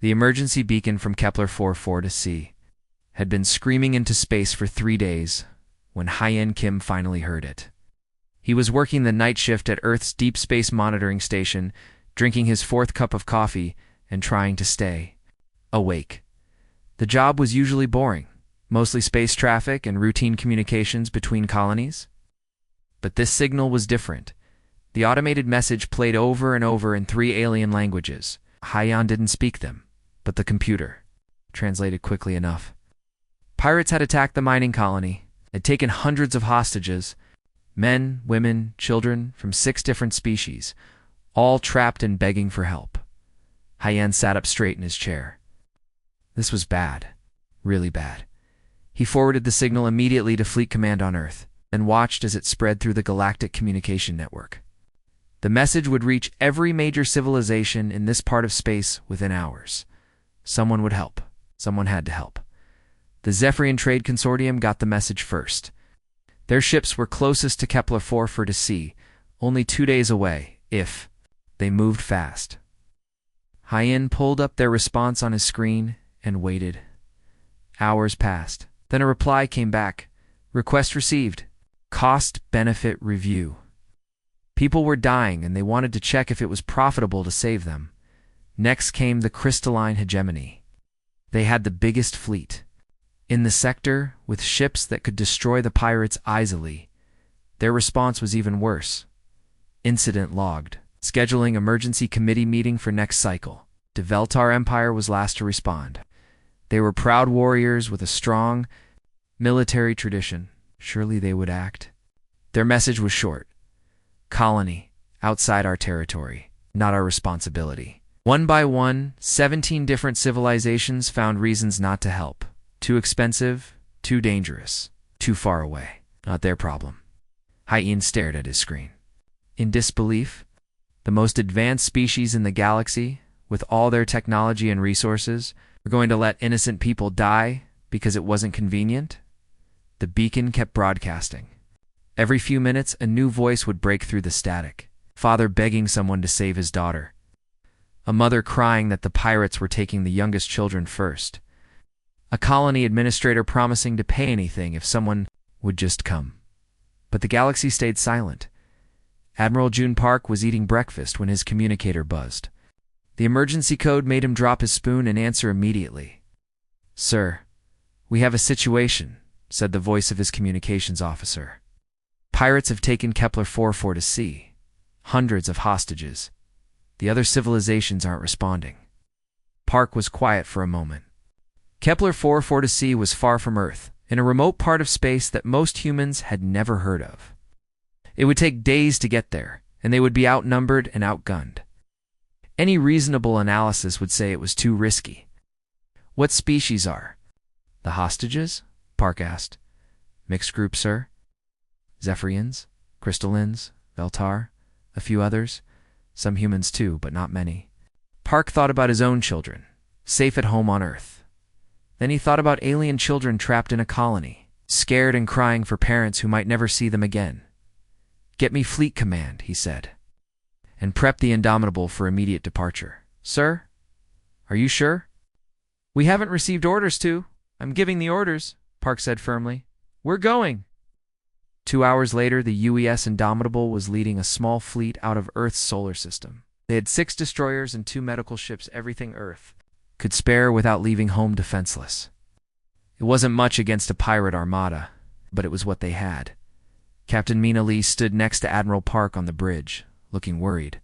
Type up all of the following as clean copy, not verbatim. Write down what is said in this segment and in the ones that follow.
The emergency beacon from Kepler-4 to C had been screaming into space for 3 days when Hyen Kim finally heard it. He was working the night shift at Earth's Deep Space Monitoring Station, drinking his 4th cup of coffee and trying to stay awake. The job was usually boring, mostly space traffic and routine communications between colonies. But this signal was different. The automated message played over and over in 3 alien languages. Hyen didn't speak them, but the computer translated quickly enough. Pirates had attacked the mining colony, had taken hundreds of hostages, men, women, children from 6 different species, all trapped and begging for help. Hyen sat up straight in his chair. This was bad, really bad. He forwarded the signal immediately to Fleet Command on Earth and watched as it spread through the Galactic Communication Network. The message would reach every major civilization in this part of space within hours. Someone would help. Someone had to help. The Zephyrian Trade Consortium got the message first. Their ships were closest to Kepler-4 to see, only 2 days away, if they moved fast. Hyen pulled up their response on his screen and waited. Hours passed. Then a reply came back. Request received. Cost-benefit review. People were dying, and they wanted to check if it was profitable to save them. Next came the crystalline hegemony. They had the biggest fleet in the sector, with ships that could destroy the pirates easily. Their response was even worse. Incident logged. Scheduling emergency committee meeting for next cycle. The Veltar Empire was last to respond. They were proud warriors with a strong military tradition. Surely they would act. Their message was short. Colony, outside our territory, not our responsibility. One by one, 17 different civilizations found reasons not to help. Too expensive, too dangerous, too far away. Not their problem. Hyen stared at his screen. In disbelief, the most advanced species in the galaxy, with all their technology and resources, were going to let innocent people die because it wasn't convenient? The beacon kept broadcasting. Every few minutes, a new voice would break through the static. Father begging someone to save his daughter. A mother crying that the pirates were taking the youngest children first. A colony administrator promising to pay anything if someone would just come. But the galaxy stayed silent. Admiral June Park was eating breakfast when his communicator buzzed. The emergency code made him drop his spoon and answer immediately. "Sir, we have a situation," said the voice of his communications officer. "Pirates have taken Kepler-4 to sea. Hundreds of hostages. The other civilizations aren't responding." Park was quiet for a moment. Kepler-4 to sea was far from Earth, in a remote part of space that most humans had never heard of. It would take days to get there, and they would be outnumbered and outgunned. Any reasonable analysis would say it was too risky. "What species are the hostages?" Park asked. "Mixed group, sir. Zephyrians, crystallines, Veltar, a few others. Some humans too, but not many." Park thought about his own children, safe at home on Earth. Then he thought about alien children trapped in a colony, scared and crying for parents who might never see them again. "Get me Fleet Command," he said, "and prep the Indomitable for immediate departure." "Sir? Are you sure?" "We haven't received orders to." "I'm giving the orders," Park said firmly. "We're going." 2 hours later, the UES Indomitable was leading a small fleet out of Earth's solar system. They had 6 destroyers and 2 medical ships, everything Earth could spare without leaving home defenseless. It wasn't much against a pirate armada, but it was what they had. Captain Mina Lee stood next to Admiral Park on the bridge, looking worried.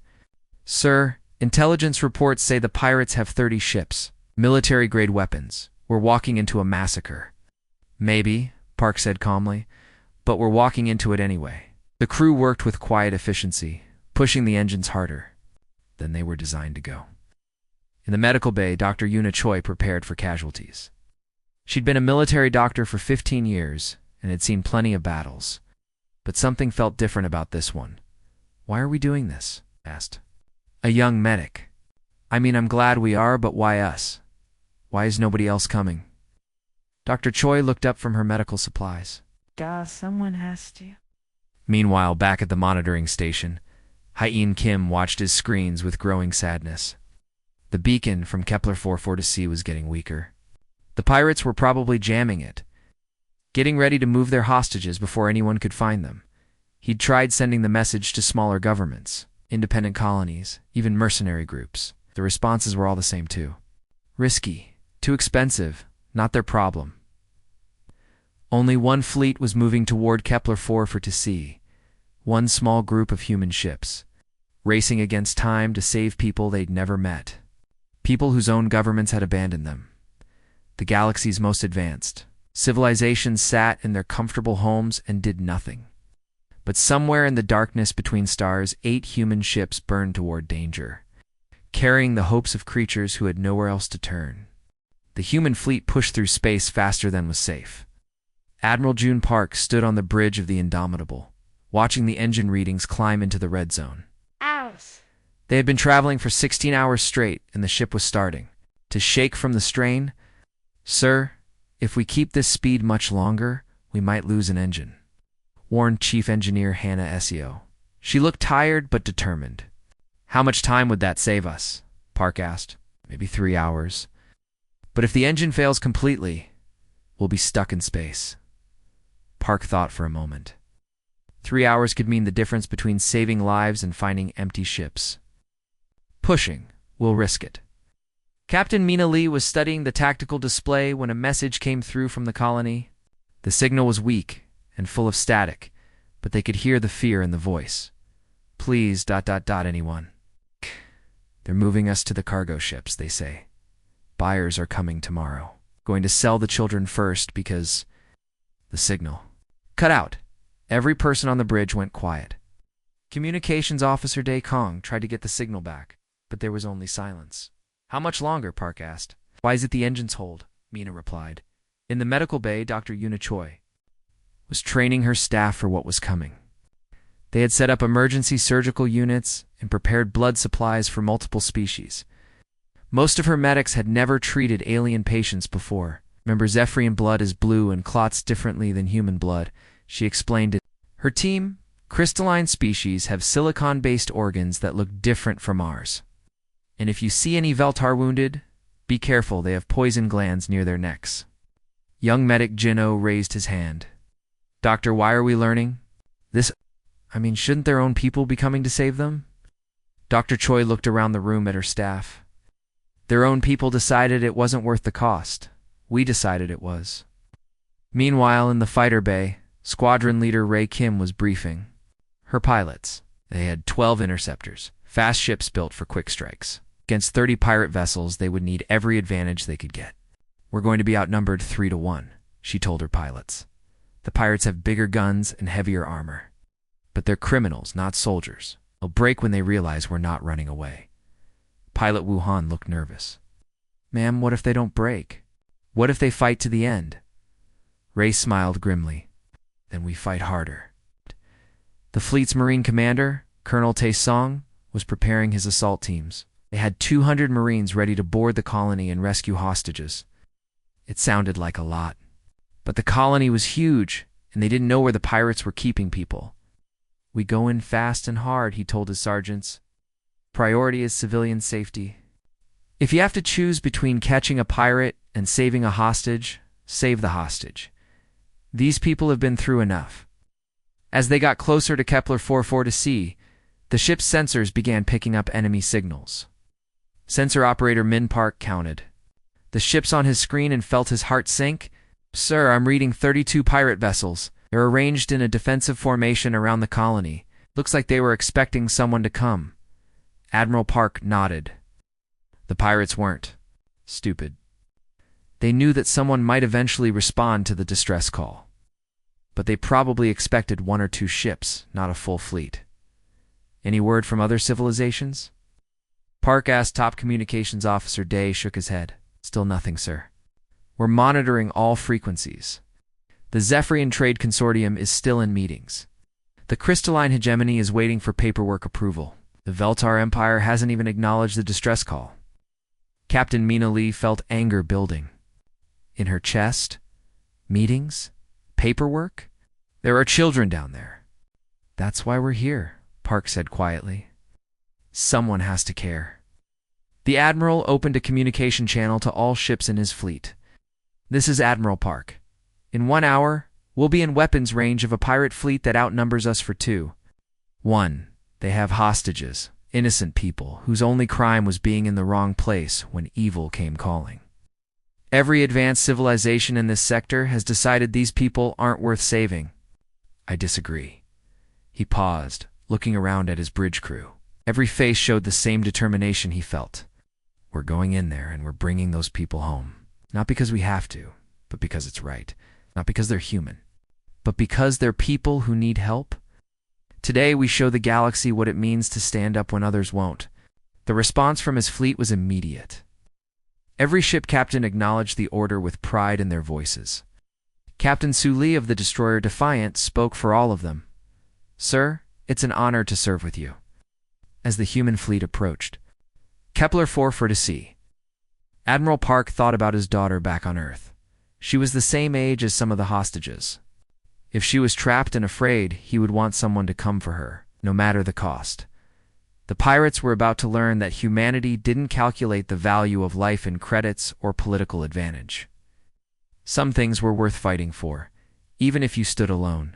"Sir, intelligence reports say the pirates have 30 ships, military-grade weapons. We're walking into a massacre." "Maybe," Park said calmly, "but we're walking into it anyway." The crew worked with quiet efficiency, pushing the engines harder than they were designed to go. In the medical bay, Dr. Yuna Choi prepared for casualties. She'd been a military doctor for 15 years and had seen plenty of battles. But something felt different about this one. "Why are we doing this?" asked a young medic. "I mean, I'm glad we are, but why us? Why is nobody else coming?" Dr. Choi looked up from her medical supplies. Someone has to." Meanwhile, back at the monitoring station, Hyen Kim watched his screens with growing sadness. The beacon from Kepler-440c was getting weaker. The pirates were probably jamming it, getting ready to move their hostages before anyone could find them. He'd tried sending the message to smaller governments, independent colonies, even mercenary groups. The responses were all the same too. Risky, too expensive, not their problem. Only one fleet was moving toward Kepler-440c, one small group of human ships, racing against time to save people they'd never met. People whose own governments had abandoned them. The galaxy's most advanced. Civilizations sat in their comfortable homes and did nothing. But somewhere in the darkness between stars, 8 human ships burned toward danger, carrying the hopes of creatures who had nowhere else to turn. The human fleet pushed through space faster than was safe. Admiral June Park stood on the bridge of the Indomitable, watching the engine readings climb into the red zone. Ouch. They had been traveling for 16 hours straight, and the ship was starting to shake from the strain. "Sir, if we keep this speed much longer, we might lose an engine," warned Chief Engineer Hannah Essio. She looked tired but determined. "How much time would that save us?" Park asked. "Maybe 3 hours. But if the engine fails completely, we'll be stuck in space." Park thought for a moment. 3 hours could mean the difference between saving lives and finding empty ships. "Pushing. We'll risk it." Captain Mina Lee was studying the tactical display when a message came through from the colony. The signal was weak and full of static, but they could hear the fear in the voice. "Please, anyone. They're moving us to the cargo ships, they say. Buyers are coming tomorrow. Going to sell the children first because..." The signal cut out. Every person on the bridge went quiet. Communications Officer Day Kong tried to get the signal back, but there was only silence. "How much longer?" Park asked. "Why is it the engines hold?" Mina replied. In the medical bay, Dr. Yuna Choi was training her staff for what was coming. They had set up emergency surgical units and prepared blood supplies for multiple species. Most of her medics had never treated alien patients before. "Remember, Zephyrian blood is blue and clots differently than human blood," she explained it. Her team, crystalline species, have silicon-based organs that look different from ours. And if you see any Veltar wounded, be careful, they have poison glands near their necks. Young medic Jinno raised his hand. "Doctor, why are we learning this? Shouldn't their own people be coming to save them?" Dr. Choi looked around the room at her staff. "Their own people decided it wasn't worth the cost. We decided it was." Meanwhile, in the fighter bay, Squadron Leader Ray Kim was briefing her pilots. They had 12 interceptors, fast ships built for quick strikes. Against 30 pirate vessels, they would need every advantage they could get. "We're going to be outnumbered 3-1, she told her pilots. "The pirates have bigger guns and heavier armor. But they're criminals, not soldiers. They'll break when they realize we're not running away." Pilot Wuhan looked nervous. "Ma'am, what if they don't break? What if they fight to the end?" Ray smiled grimly. "Then we fight harder." The fleet's Marine commander, Colonel Tae Song, was preparing his assault teams. They had 200 Marines ready to board the colony and rescue hostages. It sounded like a lot. But the colony was huge, and they didn't know where the pirates were keeping people. "We go in fast and hard," he told his sergeants. "Priority is civilian safety. If you have to choose between catching a pirate and saving a hostage, save the hostage. These people have been through enough." As they got closer to Kepler-440c, the ship's sensors began picking up enemy signals. Sensor operator Min Park counted the ships on his screen and felt his heart sink. "Sir, I'm reading 32 pirate vessels. They're arranged in a defensive formation around the colony. Looks like they were expecting someone to come." Admiral Park nodded. The pirates weren't stupid. They knew that someone might eventually respond to the distress call. But they probably expected 1 or 2 ships, not a full fleet. "Any word from other civilizations?" Park asked. Top Communications Officer Day shook his head. "Still nothing, sir. We're monitoring all frequencies. The Zephyrian Trade Consortium is still in meetings. The Crystalline Hegemony is waiting for paperwork approval. The Veltar Empire hasn't even acknowledged the distress call." Captain Mina Lee felt anger building in her chest. Meetings? Paperwork? There are children down there. "That's why we're here," Park said quietly. "Someone has to care." The Admiral opened a communication channel to all ships in his fleet. "This is Admiral Park. In 1 hour, we'll be in weapons range of a pirate fleet that outnumbers us for 2. 1. They have hostages, innocent people whose only crime was being in the wrong place when evil came calling. Every advanced civilization in this sector has decided these people aren't worth saving." "I disagree." He paused, looking around at his bridge crew. Every face showed the same determination he felt. "We're going in there and we're bringing those people home. Not because we have to, but because it's right. Not because they're human, but because they're people who need help. Today we show the galaxy what it means to stand up when others won't." The response from his fleet was immediate. Every ship captain acknowledged the order with pride in their voices. Captain Su Li of the destroyer Defiant spoke for all of them. "Sir, it's an honor to serve with you." As the human fleet approached, Kepler 4 for to sea. Admiral Park thought about his daughter back on Earth. She was the same age as some of the hostages. If she was trapped and afraid, he would want someone to come for her, no matter the cost. The pirates were about to learn that humanity didn't calculate the value of life in credits or political advantage. Some things were worth fighting for, even if you stood alone.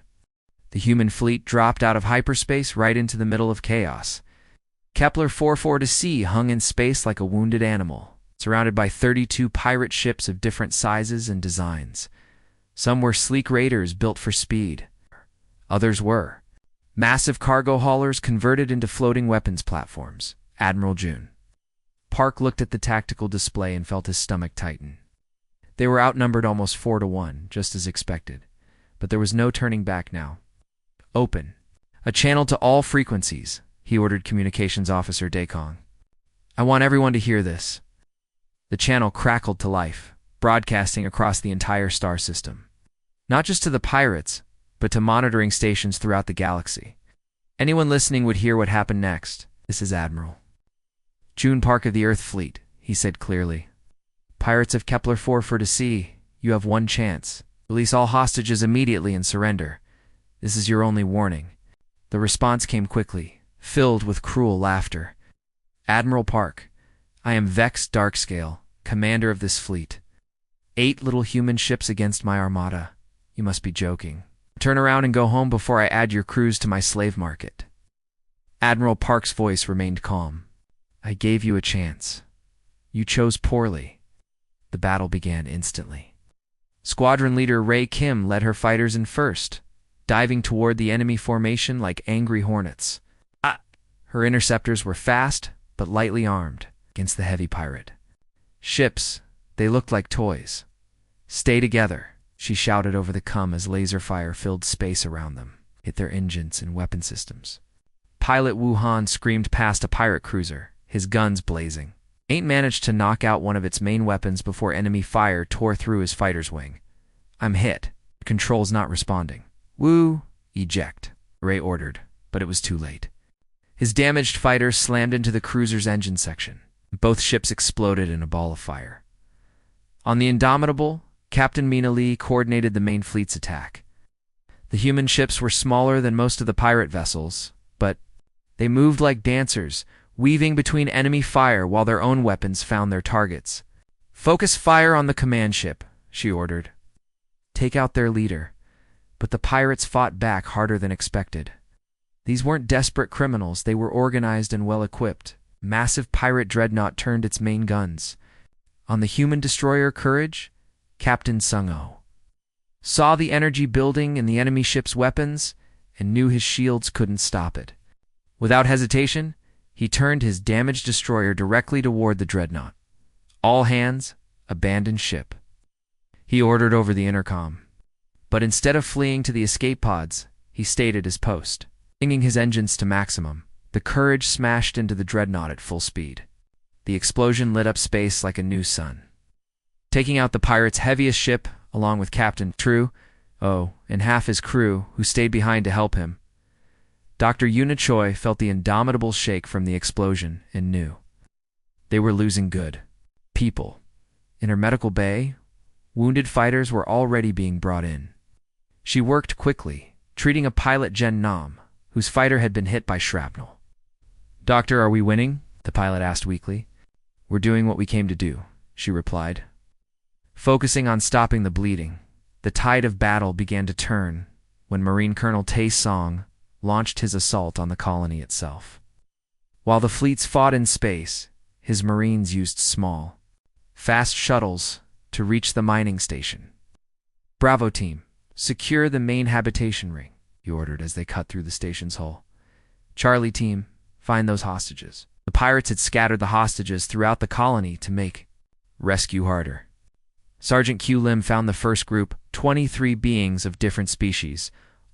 The human fleet dropped out of hyperspace right into the middle of chaos. Kepler 4 to sea hung in space like a wounded animal, surrounded by 32 pirate ships of different sizes and designs. Some were sleek raiders built for speed. Others were massive cargo haulers converted into floating weapons platforms. Admiral June. Park looked at the tactical display and felt his stomach tighten. They were outnumbered almost 4 to 1, just as expected. But there was no turning back now. "Open a channel to all frequencies," he ordered Communications Officer Dakong. "I want everyone to hear this." The channel crackled to life, broadcasting across the entire star system. Not just to the pirates, but to monitoring stations throughout the galaxy. Anyone listening would hear what happened next. "This is Admiral June Park of the Earth Fleet," he said clearly. "Pirates of Kepler 4 for to sea, you have one chance. Release all hostages immediately and surrender. This is your only warning." The response came quickly, filled with cruel laughter. "Admiral Park, I am Vex Darkscale, commander of this fleet. 8 little human ships against my armada. You must be joking. Turn around and go home before I add your crews to my slave market." Admiral Park's voice remained calm. "I gave you a chance. You chose poorly." The battle began instantly. Squadron leader Ray Kim led her fighters in first, diving toward the enemy formation like angry hornets. Her interceptors were fast, but lightly armed against the heavy pirate ships. They looked like toys. "Stay together," she shouted over the cum as laser fire filled space around them, hit their engines and weapon systems. Pilot Wuhan screamed past a pirate cruiser, his guns blazing. Ain't managed to knock out one of its main weapons before enemy fire tore through his fighter's wing. "I'm hit. Control's not responding." "Woo, eject," Ray ordered, but it was too late. His damaged fighter slammed into the cruiser's engine section. Both ships exploded in a ball of fire. On the Indomitable, Captain Mina Lee coordinated the main fleet's attack. The human ships were smaller than most of the pirate vessels, but they moved like dancers, weaving between enemy fire while their own weapons found their targets. "Focus fire on the command ship," she ordered. "Take out their leader." But the pirates fought back harder than expected. These weren't desperate criminals, they were organized and well-equipped. Massive pirate dreadnought turned its main guns. On the human destroyer Courage, Captain Sung-Oh saw the energy building in the enemy ship's weapons and knew his shields couldn't stop it. Without hesitation, he turned his damaged destroyer directly toward the dreadnought. "All hands, abandon ship," he ordered over the intercom. But instead of fleeing to the escape pods, he stayed at his post. Bringing his engines to maximum, the Courage smashed into the dreadnought at full speed. The explosion lit up space like a new sun, taking out the pirate's heaviest ship, along with Captain True, and half his crew, who stayed behind to help him. Dr. Yuna Choi felt the Indomitable shake from the explosion and knew they were losing good people. In her medical bay, wounded fighters were already being brought in. She worked quickly, treating a pilot Jen Nam, whose fighter had been hit by shrapnel. "Doctor, are we winning?" the pilot asked weakly. "We're doing what we came to do," she replied. Focusing on stopping the bleeding, the tide of battle began to turn when Marine Colonel Tae Song launched his assault on the colony itself. While the fleets fought in space, his Marines used small, fast shuttles to reach the mining station. "Bravo team, secure the main habitation ring," he ordered as they cut through the station's hull. "Charlie team, find those hostages." The pirates had scattered the hostages throughout the colony to make rescue harder. Sergeant Q Lim found the first group, 23 beings of different species,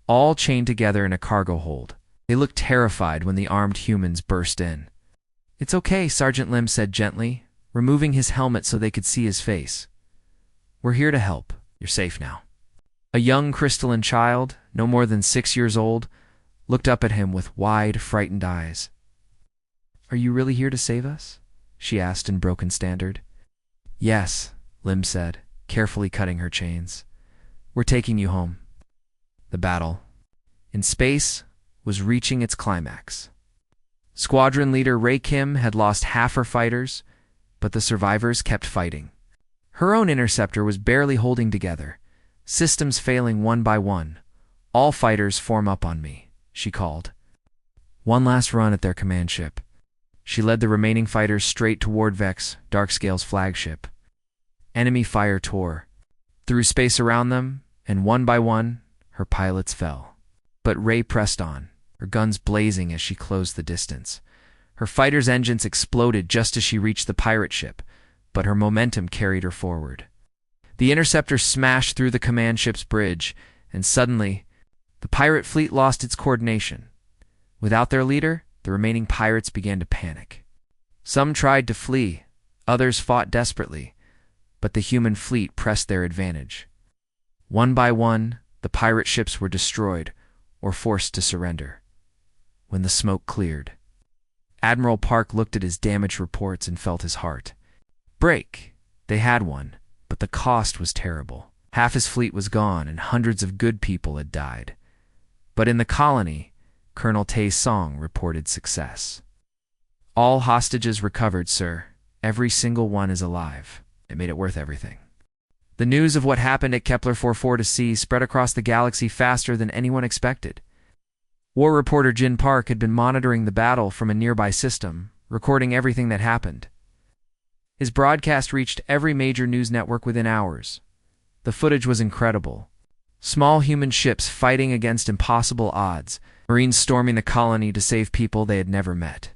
all chained together in a cargo hold. They looked terrified when the armed humans burst in. "It's okay," Sergeant Lim said gently, removing his helmet so they could see his face. "We're here to help. You're safe now." A young crystalline child, no more than 6 years old, looked up at him with wide, frightened eyes. "Are you really here to save us?" she asked in broken standard. "Yes," Lim said, carefully cutting her chains. "We're taking you home." The battle in space was reaching its climax. Squadron leader Ray Kim had lost half her fighters, but the survivors kept fighting. Her own interceptor was barely holding together, systems failing one by one. "All fighters form up on me," she called. One last run at their command ship. She led the remaining fighters straight toward Vex, Darkscale's flagship. Enemy fire tore through space around them, and one by one, her pilots fell. But Ray pressed on, her guns blazing as she closed the distance. Her fighter's engines exploded just as she reached the pirate ship, but her momentum carried her forward. The interceptor smashed through the command ship's bridge, and suddenly, the pirate fleet lost its coordination. Without their leader, the remaining pirates began to panic. Some tried to flee, others fought desperately, but the human fleet pressed their advantage. One by one, the pirate ships were destroyed or forced to surrender. When the smoke cleared, Admiral Park looked at his damage reports and felt his heart break. They had won, but the cost was terrible. Half his fleet was gone and hundreds of good people had died. But in the colony, Colonel Tae Song reported success. "All hostages recovered, sir. Every single one is alive. It made it worth everything." The news of what happened at Kepler 44-C spread across the galaxy faster than anyone expected. War reporter Jin Park had been monitoring the battle from a nearby system, recording everything that happened. His broadcast reached every major news network within hours. The footage was incredible. Small human ships fighting against impossible odds, Marines storming the colony to save people they had never met.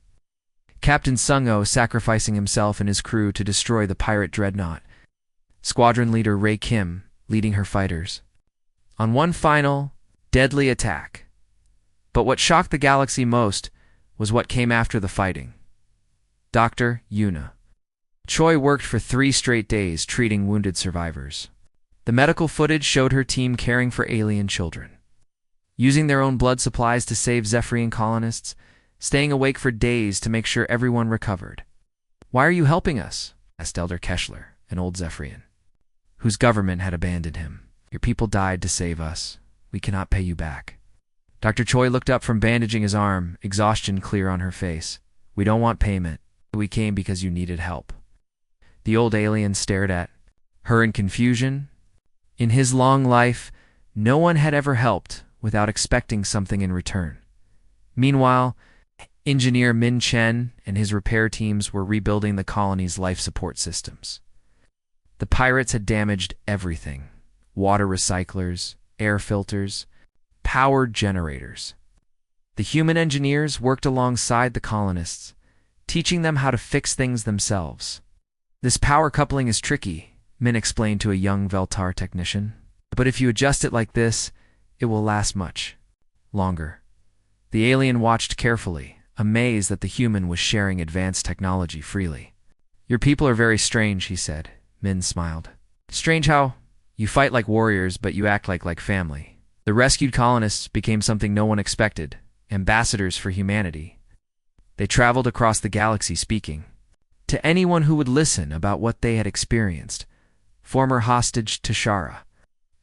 Captain Sung-Oh sacrificing himself and his crew to destroy the pirate dreadnought. Squadron leader Ray Kim leading her fighters on one final, deadly attack. But what shocked the galaxy most was what came after the fighting. Dr. Yuna Choi worked for 3 straight days treating wounded survivors. The medical footage showed her team caring for alien children, using their own blood supplies to save Zephyrian colonists, staying awake for days to make sure everyone recovered. "Why are you helping us?" asked Elder Keshler, an old Zephyrian, whose government had abandoned him. "Your people died to save us. We cannot pay you back." Dr. Choi looked up from bandaging his arm, exhaustion clear on her face. "We don't want payment. We came because you needed help." The old alien stared at her in confusion. In his long life, no one had ever helped without expecting something in return. Meanwhile, Engineer Min Chen and his repair teams were rebuilding the colony's life support systems. The pirates had damaged everything: water recyclers, air filters, power generators. The human engineers worked alongside the colonists, teaching them how to fix things themselves. "This power coupling is tricky," Min explained to a young Veltar technician. "But if you adjust it like this, it will last much longer." The alien watched carefully, amazed that the human was sharing advanced technology freely. "Your people are very strange," he said. Min smiled. "Strange how you fight like warriors, but you act like family." The rescued colonists became something no one expected, ambassadors for humanity. They traveled across the galaxy speaking to anyone who would listen about what they had experienced. Former hostage Tashara,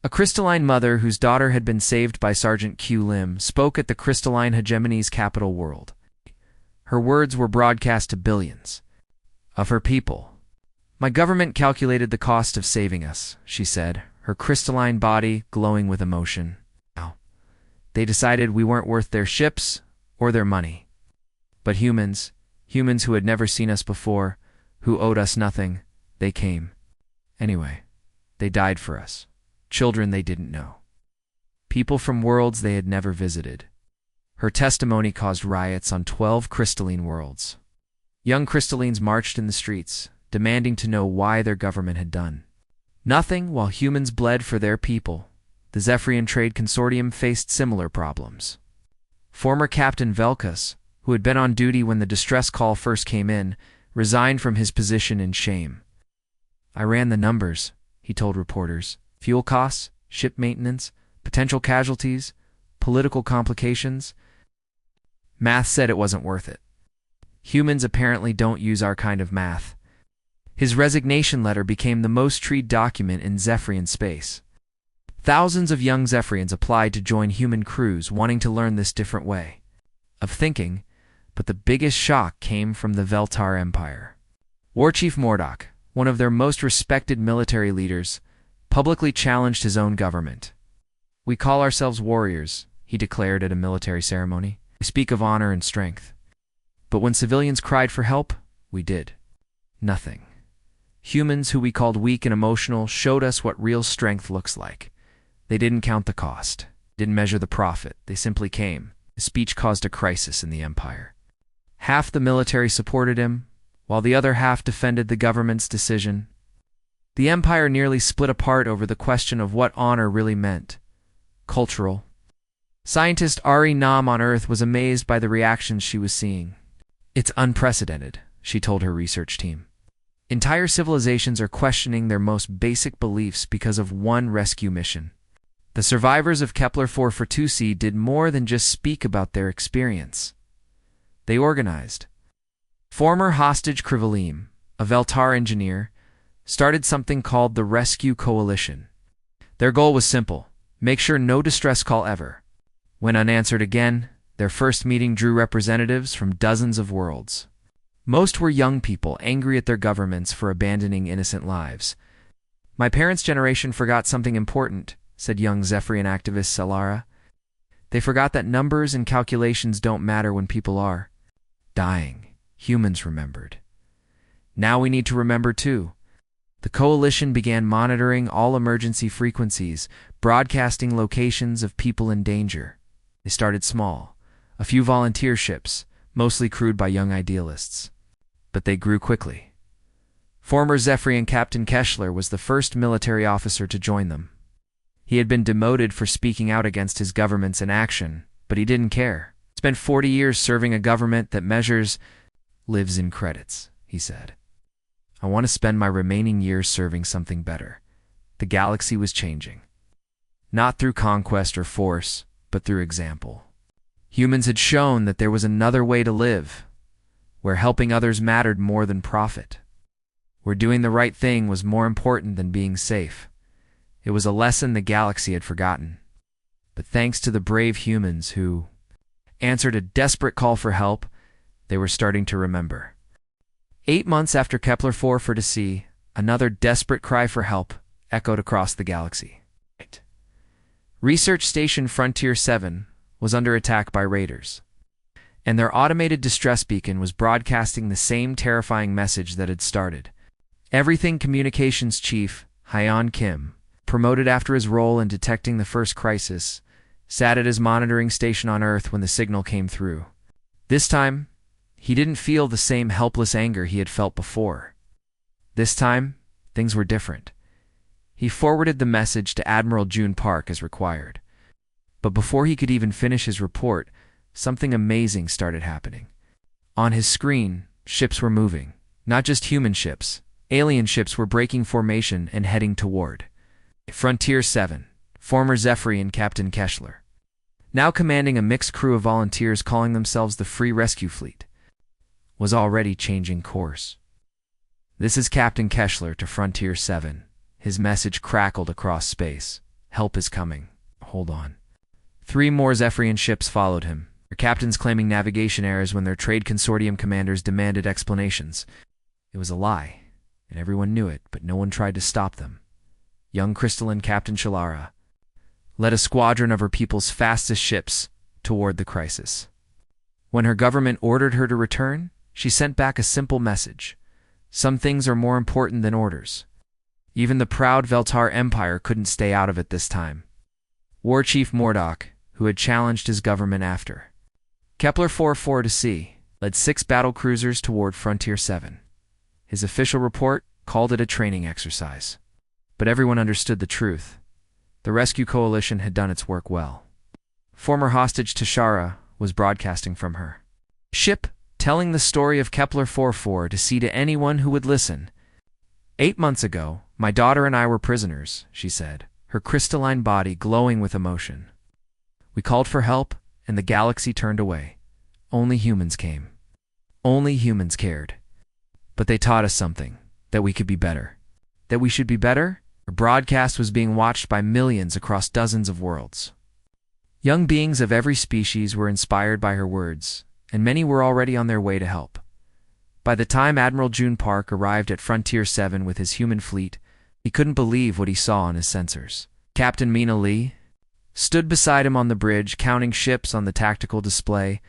a crystalline mother whose daughter had been saved by Sergeant Q Lim, spoke at the crystalline hegemony's capital world. Her words were broadcast to billions. of her people. My government calculated the cost of saving us, she said, her crystalline body glowing with emotion. Now, they decided we weren't worth their ships or their money. But humans who had never seen us before, who owed us nothing, they came. Anyway, they died for us. Children they didn't know. People from worlds they had never visited. Her testimony caused riots on 12 crystalline worlds. Young crystallines marched in the streets, demanding to know why their government had done nothing while humans bled for their people. The Zephyrian Trade Consortium faced similar problems. Former Captain Velkas, who had been on duty when the distress call first came in, resigned from his position in shame. I ran the numbers, he told reporters. Fuel costs, ship maintenance, potential casualties, political complications. Math said it wasn't worth it. Humans apparently don't use our kind of math. His resignation letter became the most read document in Zephyrian space. Thousands of young Zephyrians applied to join human crews wanting to learn this different way of thinking, but the biggest shock came from the Veltar Empire. War Chief Mordok, one of their most respected military leaders, publicly challenged his own government. We call ourselves warriors, he declared at a military ceremony. We speak of honor and strength. But when civilians cried for help, we did nothing. Humans who we called weak and emotional showed us what real strength looks like. They didn't count the cost, didn't measure the profit. They simply came. His speech caused a crisis in the empire. Half the military supported him, while the other half defended the government's decision. The empire nearly split apart over the question of what honor really meant. Cultural. Scientist Ari Nam on Earth was amazed by the reactions she was seeing. It's unprecedented, she told her research team. Entire civilizations are questioning their most basic beliefs because of one rescue mission. The survivors of Kepler-4 Fortusi did more than just speak about their experience. They organized. Former hostage Krivalim, a Veltar engineer, started something called the Rescue Coalition. Their goal was simple: make sure no distress call ever went unanswered again. Their first meeting drew representatives from dozens of worlds. Most were young people angry at their governments for abandoning innocent lives. My parents' generation forgot something important, said young Zephyrian activist Salara. They forgot that numbers and calculations don't matter when people are dying. Humans remembered. Now we need to remember too. The coalition began monitoring all emergency frequencies, broadcasting locations of people in danger. They started small, a few volunteer ships, mostly crewed by young idealists. But they grew quickly. Former Zephyrian Captain Keshler was the first military officer to join them. He had been demoted for speaking out against his government's inaction, but he didn't care. Spent 40 years serving a government that measures lives in credits, he said. I want to spend my remaining years serving something better. The galaxy was changing. Not through conquest or force, but through example. Humans had shown that there was another way to live, where helping others mattered more than profit, where doing the right thing was more important than being safe. It was a lesson the galaxy had forgotten. But thanks to the brave humans who answered a desperate call for help, they were starting to remember. 8 months after Kepler-4 Fortusi, another desperate cry for help echoed across the galaxy. Research Station Frontier 7 was under attack by raiders, and their automated distress beacon was broadcasting the same terrifying message that had started. Everything Communications Chief Hyeon Kim, promoted after his role in detecting the first crisis, sat at his monitoring station on Earth when the signal came through. This time, he didn't feel the same helpless anger he had felt before. This time, things were different. He forwarded the message to Admiral June Park as required. But before he could even finish his report, something amazing started happening. On his screen, ships were moving. Not just human ships. Alien ships were breaking formation and heading toward Frontier 7, former Zephyrian Captain Keshler, now commanding a mixed crew of volunteers calling themselves the Free Rescue Fleet, was already changing course. This is Captain Keshler to Frontier 7. His message crackled across space. Help is coming. Hold on. 3 more Zephyrian ships followed him, their captains claiming navigation errors when their trade consortium commanders demanded explanations. It was a lie, and everyone knew it, but no one tried to stop them. Young crystalline Captain Shalara led a squadron of her people's fastest ships toward the crisis. When her government ordered her to return, she sent back a simple message. Some things are more important than orders. Even the proud Veltar Empire couldn't stay out of it this time. War Chief Mordok, who had challenged his government after Kepler 44 to C, led 6 battle cruisers toward Frontier 7. His official report called it a training exercise. But everyone understood the truth. The rescue coalition had done its work well. Former hostage Tashara was broadcasting from her ship, telling the story of Kepler 44 to see to anyone who would listen. 8 months ago, my daughter and I were prisoners, she said, her crystalline body glowing with emotion. We called for help, and the galaxy turned away. Only humans came. Only humans cared. But they taught us something, that we could be better. That we should be better? Her broadcast was being watched by millions across dozens of worlds. Young beings of every species were inspired by her words, and many were already on their way to help. By the time Admiral June Park arrived at Frontier 7 with his human fleet, he couldn't believe what he saw on his sensors. Captain Mina Lee stood beside him on the bridge, counting ships on the tactical display.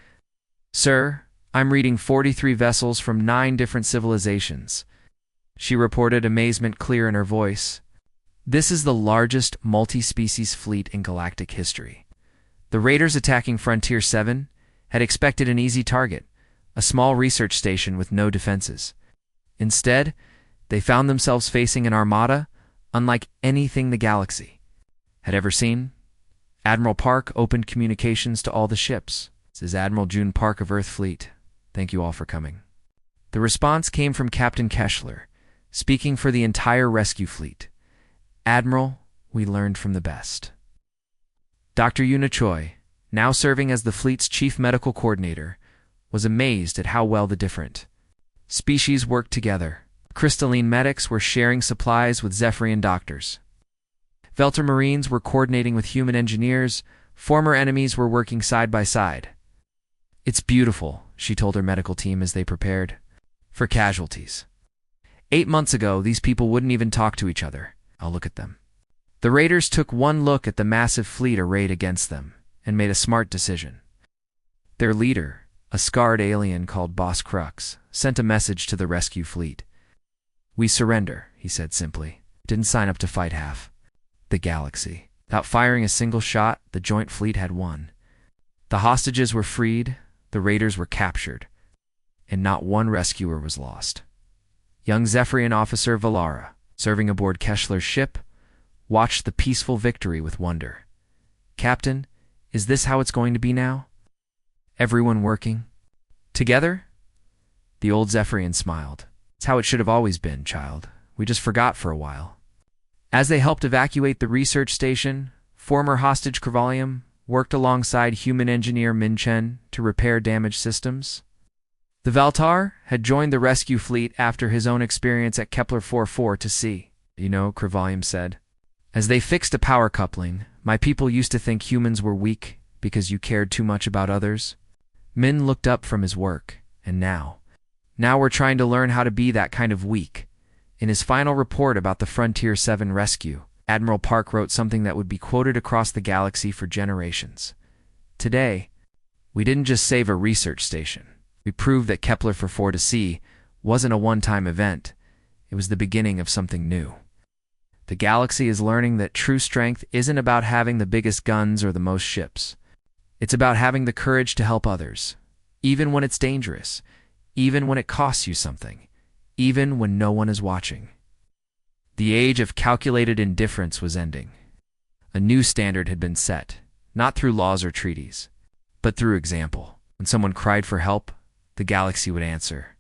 Sir, I'm reading 43 vessels from 9 different civilizations, she reported, amazement clear in her voice. This is the largest multi-species fleet in galactic history. The raiders attacking Frontier 7 had expected an easy target, a small research station with no defenses. Instead, they found themselves facing an armada unlike anything the galaxy had ever seen. Admiral Park opened communications to all the ships. This is Admiral June Park of Earth Fleet. Thank you all for coming. The response came from Captain Keshler, speaking for the entire rescue fleet. Admiral, we learned from the best. Dr. Yuna Choi, now serving as the fleet's chief medical coordinator, was amazed at how well the different species worked together. Crystalline medics were sharing supplies with Zephyrian doctors. Veltar Marines were coordinating with human engineers. Former enemies were working side by side. It's beautiful, she told her medical team as they prepared for casualties. 8 months ago, these people wouldn't even talk to each other. I'll look at them. The raiders took one look at the massive fleet arrayed against them and made a smart decision. Their leader, a scarred alien called Boss Crux, sent a message to the rescue fleet. We surrender, he said simply. Didn't sign up to fight half the galaxy. Without firing a single shot, the joint fleet had won. The hostages were freed, the raiders were captured, and not one rescuer was lost. Young Zephyrian officer Valara, serving aboard Keshler's ship, watched the peaceful victory with wonder. Captain, is this how it's going to be now? Everyone working together? The old Zephyrian smiled. It's how it should have always been, child. We just forgot for a while. As they helped evacuate the research station, former hostage Krivalium worked alongside human engineer Min Chen to repair damaged systems. The Valtar had joined the rescue fleet after his own experience at Kepler 44 to see. You know, Krivalium said. As they fixed a power coupling, my people used to think humans were weak because you cared too much about others. Min looked up from his work, and now we're trying to learn how to be that kind of weak. In his final report about the Frontier 7 rescue, Admiral Park wrote something that would be quoted across the galaxy for generations. Today, we didn't just save a research station. We proved that Kepler 44 to C wasn't a one-time event. It was the beginning of something new. The galaxy is learning that true strength isn't about having the biggest guns or the most ships. It's about having the courage to help others, even when it's dangerous, even when it costs you something, even when no one is watching. The age of calculated indifference was ending. A new standard had been set, not through laws or treaties, but through example. When someone cried for help, the galaxy would answer.